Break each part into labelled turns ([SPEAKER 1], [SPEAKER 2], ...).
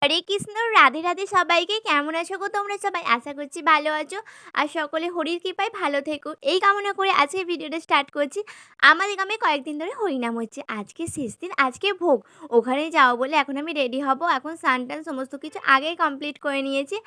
[SPEAKER 1] হরে কৃষ্ণ, রাধে রাধে সবাইকে। কেমন আছো গো তোমরা সবাই? আশা করছি ভালো আছো আর সকলে হরির কৃপায় ভালো থেকো, এই কামনা করে আজকে ভিডিওটা স্টার্ট করছি। আমাদের গ্রামে কয়েকদিন ধরে হরিনাম হচ্ছে, আজকে শেষ দিন, আজকে ভোগ। ওখানে যাবো বলে এখন আমি রেডি হব। এখন স্নান টান সমস্ত কিছু আগেই কমপ্লিট করে নিয়েছি।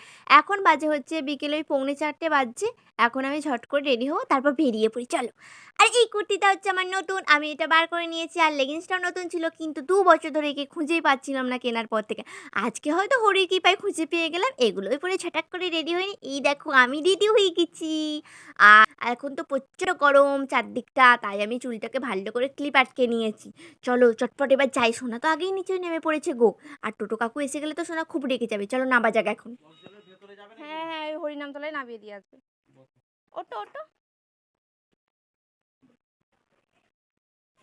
[SPEAKER 1] এখন বাজে হচ্ছে বিকেল ওই 3:45 বাজছে। এখন আমি ঝট করে রেডি হবো, তারপর বেরিয়ে পড়ি, চলো। আর এই কুর্তিটা হচ্ছে আমার নতুন, আমি এটা বার করে নিয়েছি। আর লেগিংসটাও নতুন ছিল, কিন্তু 2 বছর ধরে একে খুঁজেই পাচ্ছিলাম না কেনার পর থেকে। আজকে হয়তো হরির কৃপায় খুঁজে পেয়ে গেলাম। এগুলোই পরে ছটাক করে রেডি হয়ে এই দেখো আমি রেডি হয়ে গেছি। আর এখন তো প্রচুর গরম চারদিকটা, তাই আমি চুলটাকে ভালো করে ক্লিপ আটকে নিয়েছি। চলো চটপট এবার যাই। সোনা তো আগেই নিচে নেমে পড়েছে গো। আর টোটো কাকু এসে গেলে তো সোনা খুব রেগে যাবে। চলো নামা যাক এখন।
[SPEAKER 2] হ্যাঁ হ্যাঁ, ওই হরিনামতলায় নামিয়ে দিয়ে আসবে। ওটো ওটো।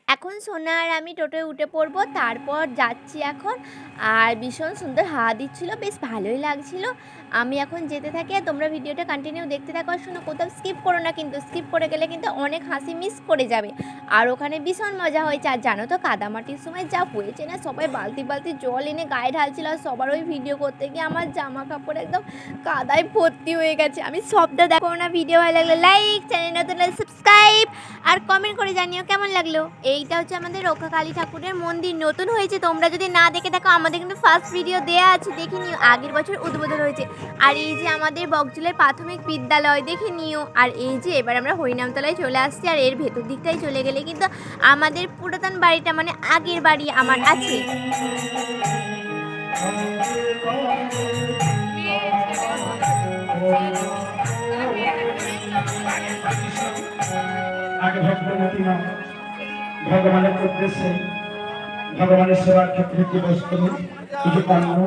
[SPEAKER 1] এখন সোনা আর আমি টোটোয় উঠে পড়বো, তারপর যাচ্ছি এখন। আর ভীষণ সুন্দর হাওয়া দিচ্ছিল, বেশ ভালোই লাগছিল। আমি এখন যেতে থাকি আর তোমরা ভিডিওটা কন্টিনিউ দেখতে থাকো। আর শোনো, কোথাও স্কিপ করো না, কিন্তু স্কিপ করে গেলে কিন্তু অনেক হাসি মিস করে যাবে। আর ওখানে ভীষণ মজা হয়েছে। আর জানো তো কাদামাটির সময় যা হয়েছে না, সবাই বালতি বালতি জল এনে গায়ে ঢালছিল। আর সবার ওই ভিডিও করতে গিয়ে আমার জামা কাপড় একদম কাদায় ভর্তি হয়ে গেছে। আমি সবটা দেখো না। ভিডিও ভালো লাগলে লাইক, চ্যানেল নতুন সাবস্ক্রাইব আর কমেন্ট করে জানিও কেমন লাগলো। এইটা হচ্ছে আমাদের রক্ষা কালী ঠাকুরের মন্দির, নতুন হয়েছে। তোমরা যদি না দেখে থাকো, আমাদের কিন্তু ফার্স্ট ভিডিও দেয়া আছে, দেখে নিও। আগের বছর উদ্বোধন হয়েছে। আর এই যে আমাদের বকজুলের প্রাথমিক বিদ্যালয়, দেখে নিও। আর এই যে এবার আমরা হরিনামতলায় চলে আসছি। আর এর ভেতর দিকটাই চলে গেলে কিন্তু আমাদের পুরাতন বাড়িটা, মানে আগের বাড়ি আমার আছে।
[SPEAKER 3] আগে ভক্তমতী মা ভগবানের উদ্দেশ্যে, ভগবানের সেবার ক্ষেত্রে কি বস্তু, কিছু পান্ন,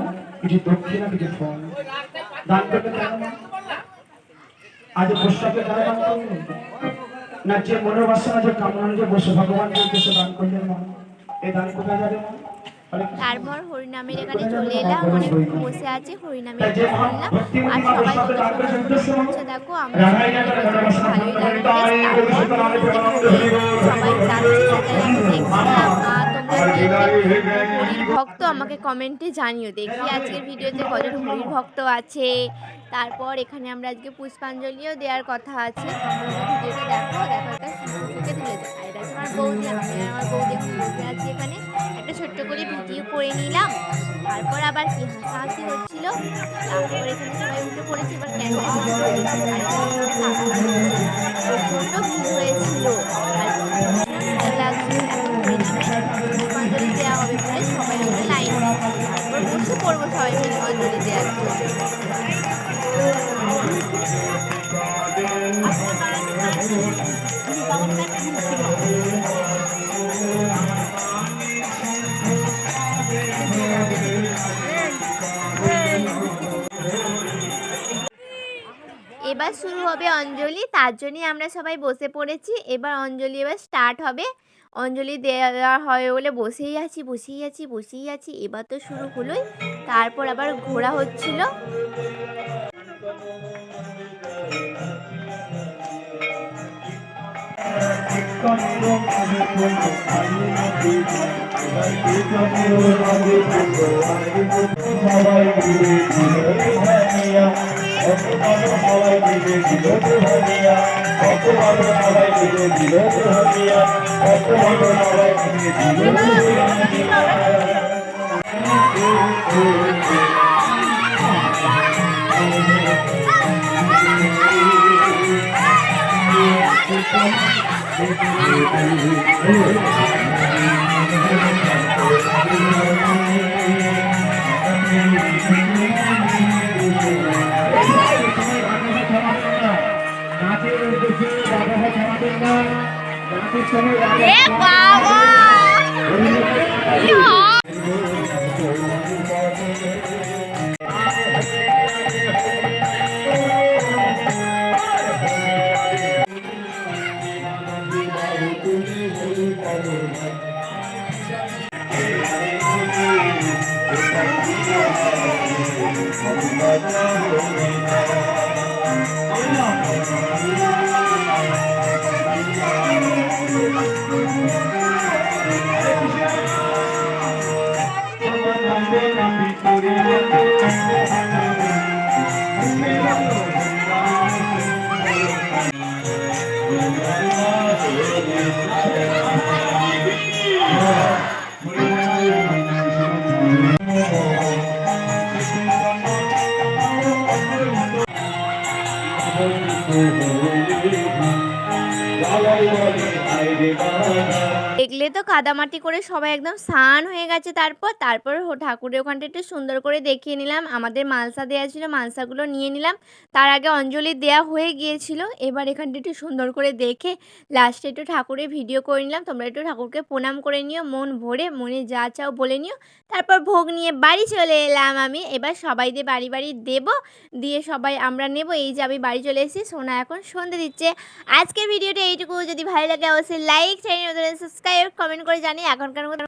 [SPEAKER 3] কিছু দক্ষিণা, কিছু ফল দান করতে কেন? আজ পুষ্পকে কেন দান করলেন না? যে মনোবাসনা, যে কামনা, যে বসে ভগবানকে উদ্দেশ্যে দান করলেন মা, এই দান কোথায় যাবে মা?
[SPEAKER 1] তারপর হরিনামের এখানে চলে এলাম, অনেকক্ষণ বসে আছি, হরিনামে শুনলাম। আর সবাই কত সুন্দর সুন্দর বলছে, দেখো আমরা সবাই মিলে বসে ভালোই লাগবে। সবাই যাচ্ছে, সেটাই আমি দেখছিলাম। আর তোমরা হরির ভক্ত আমাকে কমেন্টে জানিও, দেখি আজকের ভিডিওতে কজন হরির ভক্ত আছে। তারপর এখানে আমরা আজকে পুষ্পাঞ্জলিও দেওয়ার কথা আছে। ভিডিওটা দেখো, দেখো একটা চোখে তুলে যায়। আর এটা হচ্ছে আমার বৌদি, আমি আর আমার বৌদি এখন বসে আছি এখানে। একটা ছোট্ট করে ভিডিও করে নিলাম। তারপর আবার কি হাসাহাসি হচ্ছিল। তারপর এখানে সবাই উঠে পড়েছে, এবার প্রচন্ড ভিড় হয়েছিল। আর ভালো লাগছিল। পুষ্পাঞ্জলি দেওয়া হবে বলে সবাই আমরা লাইন, তারপর বসে পড়বো সবাই মিলে অঞ্জলি দেওয়ার জন্য। এবার শুরু হবে অঞ্জলি, তার জন্যই আমরা সবাই বসে পড়েছি। এবার অঞ্জলি এবার স্টার্ট হবে। অঞ্জলি দেওয়া হয় বলে বসেই আছি বসেই আছি বসেই আছি। এবার তো শুরু হলোই। তারপর আবার ঘোরা হচ্ছিল। কাদামাটি করে সবাই একদম স্নান হয়ে গেছে। তারপর ঠাকুরের ওখানটা একটু সুন্দর করে দেখিয়ে নিলাম। আমাদের মালসা দেওয়া ছিল, মালসাগুলো নিয়ে নিলাম। তার আগে অঞ্জলি দেওয়া হয়ে গিয়েছিল। এবার এখানটা একটু সুন্দর করে দেখে লাস্টে একটু ঠাকুরের ভিডিও করে নিলাম। তোমরা একটু ঠাকুরকে প্রণাম করে নিও, মন ভরে, মনে যা চাও বলে নিও। তারপর ভোগ নিয়ে বাড়ি চলে এলাম আমি। এবার সবাইদের বাড়ি বাড়ি দেবো, দিয়ে সবাই আমরা নেব। এই যে আমি বাড়ি চলে এসেছি, সোনা এখন সন্ধে দিচ্ছে। আজকের ভিডিওটা এইটুকু। যদি ভালো লাগে অবশ্যই লাইক, চ্যানেল সাবস্ক্রাইব, কমেন্ট করে জানিয়ে এখনকার মতো